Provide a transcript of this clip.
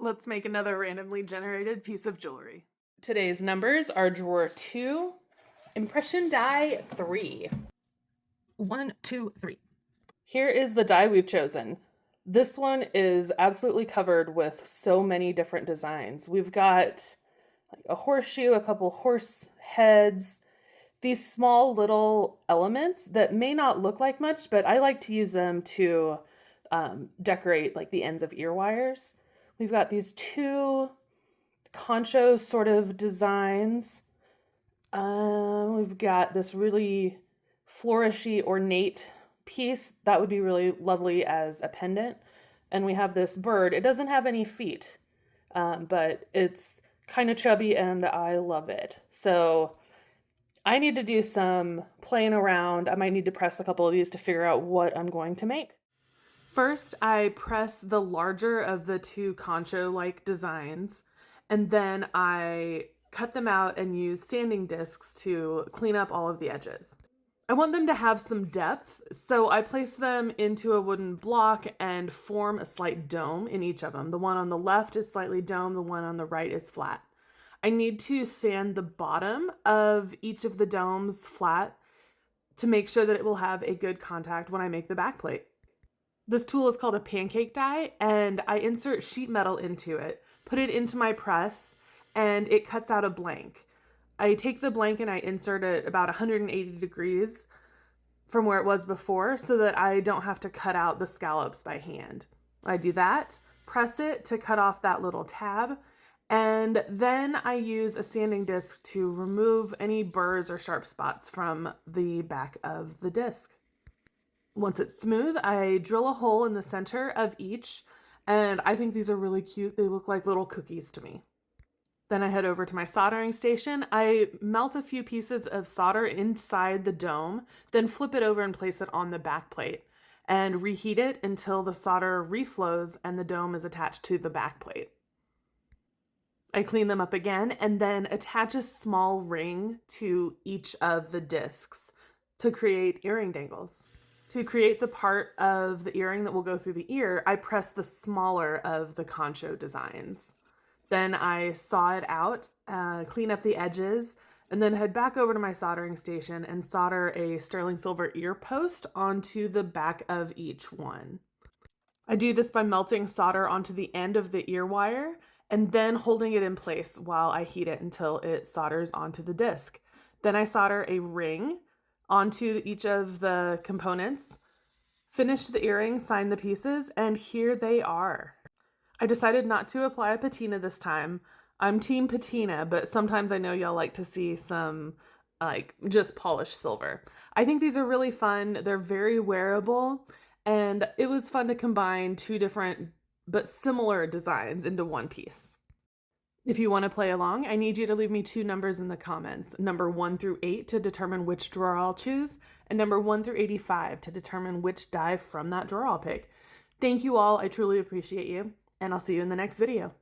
Let's make another randomly generated piece of jewelry. Today's numbers are drawer 2, impression die 3. 1, 2, 3. Here is the die we've chosen. This one is absolutely covered with so many different designs. We've got like a horseshoe, a couple horse heads, these small little elements that may not look like much, but I like to use them to decorate like the ends of ear wires. We've got these 2 concho sort of designs. We've got this really flourishy, ornate piece that would be really lovely as a pendant. And we have this bird. It doesn't have any feet, but it's kind of chubby and I love it. So I need to do some playing around. I might need to press a couple of these to figure out what I'm going to make. First, I press the larger of the 2 concho-like designs, and then I cut them out and use sanding discs to clean up all of the edges. I want them to have some depth, so I place them into a wooden block and form a slight dome in each of them. The one on the left is slightly domed, the one on the right is flat. I need to sand the bottom of each of the domes flat to make sure that it will have a good contact when I make the back plate. This tool is called a pancake die, and I insert sheet metal into it, put it into my press, and it cuts out a blank. I take the blank and I insert it about 180 degrees from where it was before so that I don't have to cut out the scallops by hand. I do that, press it to cut off that little tab, and then I use a sanding disc to remove any burrs or sharp spots from the back of the disc. Once it's smooth, I drill a hole in the center of each, and I think these are really cute. They look like little cookies to me. Then I head over to my soldering station. I melt a few pieces of solder inside the dome, then flip it over and place it on the back plate, and reheat it until the solder reflows and the dome is attached to the back plate. I clean them up again and then attach a small ring to each of the discs to create earring dangles. To create the part of the earring that will go through the ear, I press the smaller of the concho designs. Then I saw it out, clean up the edges, and then head back over to my soldering station and solder a sterling silver ear post onto the back of each one. I do this by melting solder onto the end of the ear wire and then holding it in place while I heat it until it solders onto the disc. Then I solder a ring onto each of the components, finish the earring, sign the pieces, and here they are. I decided not to apply a patina this time. I'm team patina, but sometimes I know y'all like to see some just polished silver. I think these are really fun. They're very wearable, and it was fun to combine 2 different but similar designs into one piece. If you want to play along, I need you to leave me 2 numbers in the comments, number 1 through 8 to determine which drawer I'll choose, and number 1 through 85 to determine which die from that drawer I'll pick. Thank you all, I truly appreciate you, and I'll see you in the next video.